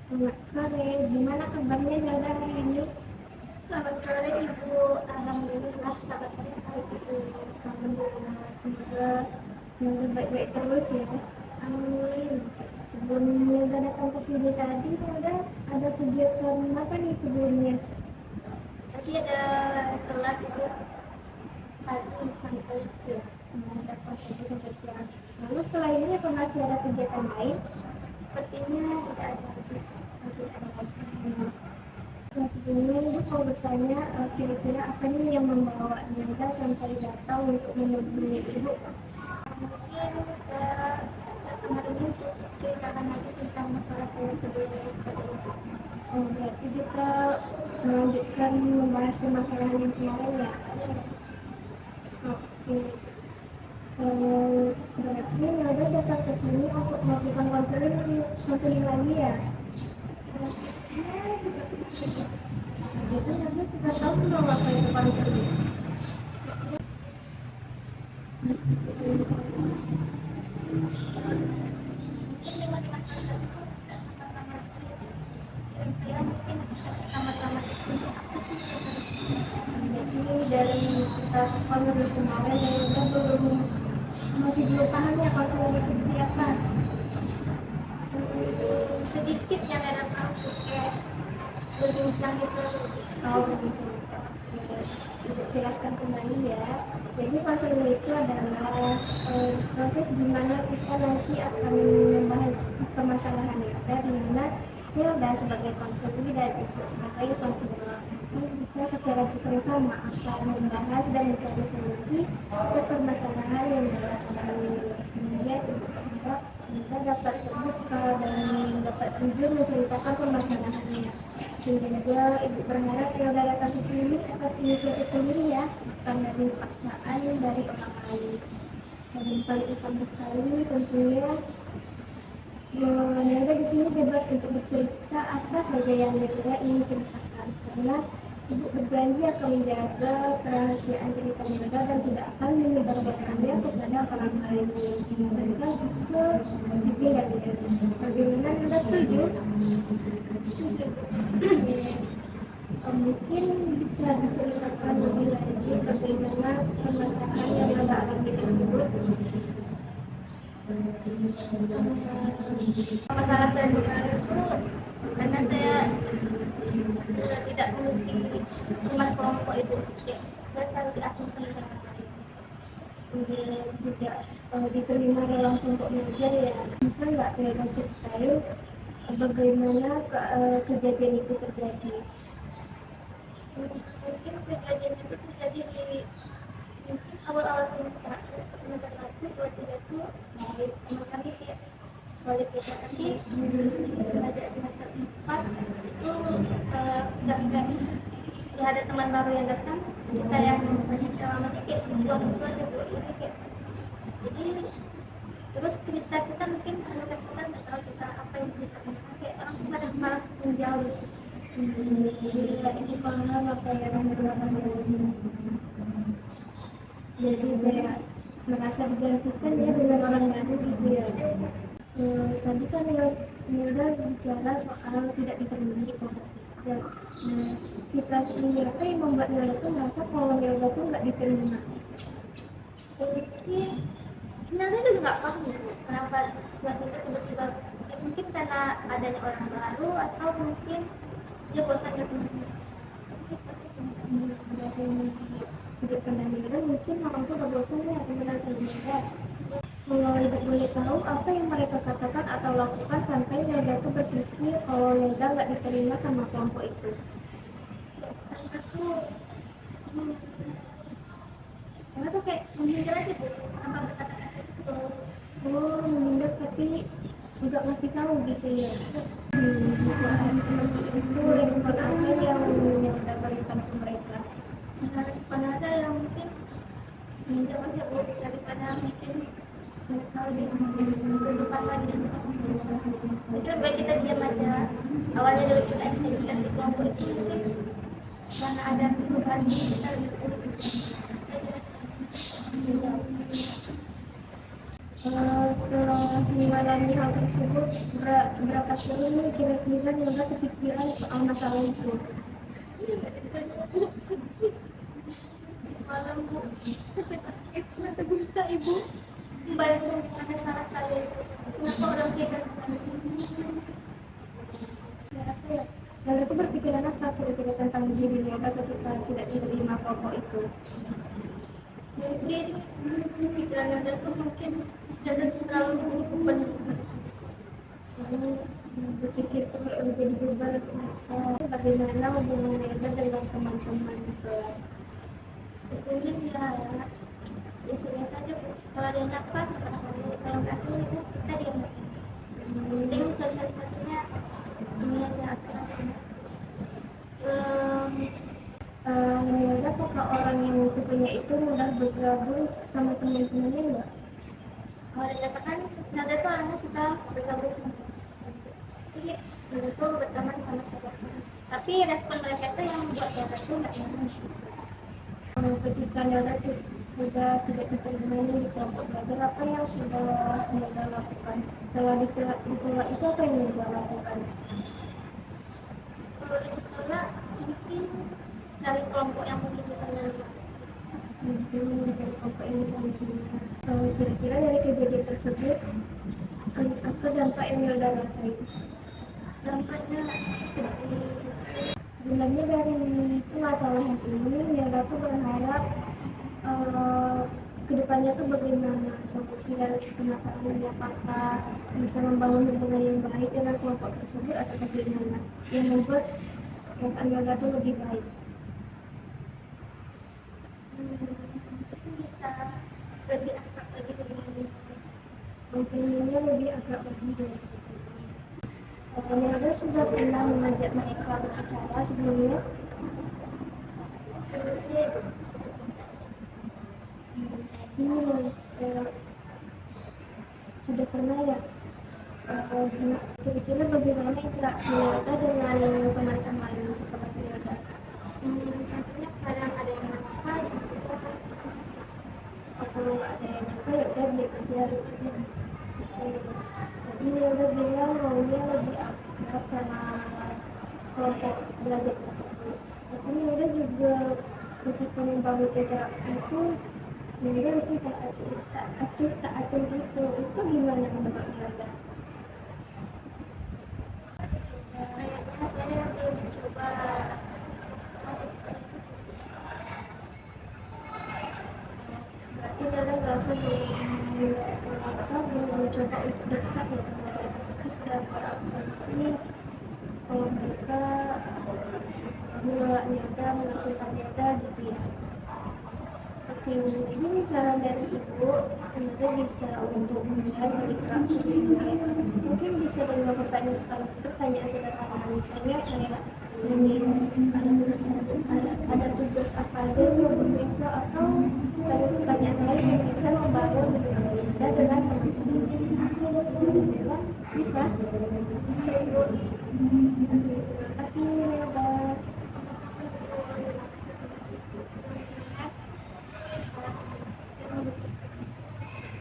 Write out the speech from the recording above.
Selamat sore, gimana kabarnya Nyoda hari ini? Selamat sore Ibu, Alhamdulillah kabar saya hari ini. Alhamdulillah, semoga Nyoda baik-baik terus ya. Amin. Sebelum Nyoda datang ke sini tadi, Nyoda ada kegiatan apa nih sebelumnya? Tadi ada kelas itu pagi sampai siang, ada pagi sampai siang. Lalu setelah ini apa masih ada kegiatan lain? Sepertinya tidak ada. Masih ada kegiatan. Nah, sebelumnya Ibu mau bertanya, kira-kira apa nih yang membawa Nyoda sampai datang untuk menemui Ibu? Mungkin saya datang hari ini untuk ceritakan lagi tentang masalah saya sebelumnya. Berarti kita melanjutkan membahas permasalahan yang kemarin ya. Oke. Berarti Nyoda datang ke sini untuk melakukan konseling lagi ya. Jadi Nyoda sudah tahu belum apa itu konseling? Saya mungkin sama-sama untuk apa sih? Jadi dari kita konseling kemarin Nyoda masih belum paham ya konseling itu seperti apa. Sedikit yang ada tahu kayak berbincang itu. Berbincang jelaskan kembali ya. Jadi konseling itu adalah proses di mana kita nanti akan membahas permasalahan kita, di mana Hilda sebagai konselor dan Ibu sebagai konselor kita secara bersama-sama akan membahas dan mencari solusi atas permasalahan yang dihadapi. Kemudian kita dapat terbuka dan dapat jujur menceritakan permasalahannya. Dan juga Ibu berharap Hilda datang ke sini atas inisiatif sendiri ya, bukan dari paksaan dari orang lain. Dan yang paling utama sekali tentunya Nyoda di sini bebas untuk bercerita apa saja yang Nyoda ingin ceritakan, karena Ibu berjanji akan menjaga kerahasiaan cerita Nyoda dan tidak akan menyebarkannya kepada orang lain. Mereka juga izin dari Nyoda. Bagaimana Nyoda setuju? Setuju. Mungkin bisa diceritakan lebih lanjut bagaimana permasalahan yang Nyoda alami tersebut. Masalah saya kemarin itu karena saya tidak memiliki rumah kelompok itu, saya selalu diasingkan dengan lain. Kemudian juga diterima dalam kelompok belajar ya. Bisa nggak saya ceritain bagaimana kejadian itu terjadi? Mungkin kejadian itu terjadi di mungkin awal-awal semester 1, 2, 3 itu baik sama kami ya. Soalnya kita tadi sejak semester 4 itu nggak ada teman baru yang datang, kita yang misalnya lamanya kayak situasi gitu ini kayak jadi terus cerita kita mungkin karena kita nggak tahu kita apa yang cerita kita kayak orang pada malah menjauh. Jadi kayak ini paham apa yang dilakukan jadi kayak merasa digantikan ya dengan orang baru gitu ya. Tadi kan Nilda bicara soal tidak diterima di kelompok belajar. Situasinya apa yang membuat Nilda tuh merasa kalau Nilda tuh nggak diterima? Mungkin Nilda juga nggak paham kenapa situasi itu tiba-tiba. Mungkin karena adanya orang baru atau mungkin dia bosan dengan dari sudut pandang Nilda, mungkin orang tuh udah bosan ya kenal sama Nilda. Kalau Nilda boleh tahu apa yang mereka katakan atau lakukan sampai Nilda tuh berpikir kalau Nilda nggak diterima sama kelompok itu. Mereka tuh karena tuh kayak menghindar aja tuh tanpa berkata-kata gitu. Oh, menghindar tapi juga ngasih tahu gitu ya. Di saat seperti itu respon apa yang Nilda berikan ke mereka? Respon ada yang mungkin sehingga masih daripada mungkin misal di kehidupan lagi itu baik kita diam aja. Awalnya dulu kita eksekusi di kelompok itu mungkin karena ada perubahan kita lebih setelah mengalami hal tersebut, seberapa sering kira-kira Nyoba kepikiran soal masalah itu? Malam bu, kenapa bisa ibu membayangkan pada salah saya itu? Kenapa orang kita seperti ini? Saya rasa ya, lalu itu berpikiran apa kira-kira tentang diri Nyoba ketika tidak diterima kelompok itu? Mungkin pikiran Anda tuh mungkin jangan terlalu beban, berpikir terus menjadi beban. Bagaimana hubungan Anda dengan teman-teman di kelas? Sebetulnya ya sudah saja Bu. Kalau ada yang dapat, kalau nggak ada ya kita diam. Penting sosialisasinya ini aja akhir-akhir. Menurut apakah orang yang tipenya itu mudah bergabung sama teman-temannya enggak? Kalau dikatakan Nada tuh orangnya suka bergabung sama siapa. Jadi Nada tuh berteman sama siapa. Tapi respon mereka tuh yang membuat Nada tuh nggak nyaman sih. Ketika Nada sudah tidak diterima di kelompok belajar, apa yang sudah Nada lakukan? Setelah ditolak itu apa yang Nada lakukan? Kalau ditolak, mungkin cari kelompok yang mungkin bisa menerima. Mungkin mencari kelompok yang bisa menerima. Kira-kira dari kejadian tersebut, apa dampak yang Nada rasain? Dampaknya sedih. Sebenarnya dari permasalahan ini Nada tuh berharap kedepannya tuh bagaimana solusi dari permasalahan ini, apakah bisa membangun hubungan yang baik dengan kelompok tersebut atau bagaimana yang membuat perasaan Nada tuh lebih baik. Bisa lebih akrab lagi dengan mungkinnya lebih akrab lagi dengan Nada sudah pernah mengajak mereka berbicara sebelumnya. Sudah pernah ya. Kira-kira bagaimana interaksi Nada dengan teman-teman sekelas Nada? Maksudnya kadang ada yang apa gitu, kalau nggak ada yang apa ya udah dia kerja gitu. Jadi Nada bilang maunya lebih akrab sama kelompok belajar tersebut. Tapi Nada juga ketika membangun interaksi itu Nada itu tak acuh gitu. Itu gimana menurut Nada? Kayaknya saya belum coba masih itu sih. Berarti Nada merasa belum mencoba untuk dekat ya sama mereka. Terus sudah berabsensi kalau mereka menolak Nada, menghasilkan Nada gitu ya. Oke, ini saran dari Ibu, Nada bisa untuk menghindari interaksi dengan mereka. Mungkin bisa dengan pertanyaan sederhana, misalnya kayak ini ada tugas apa aja nih untuk besok, atau ada pertanyaan lain yang bisa membangun Nada dengan teman-teman. Bisa Ibu.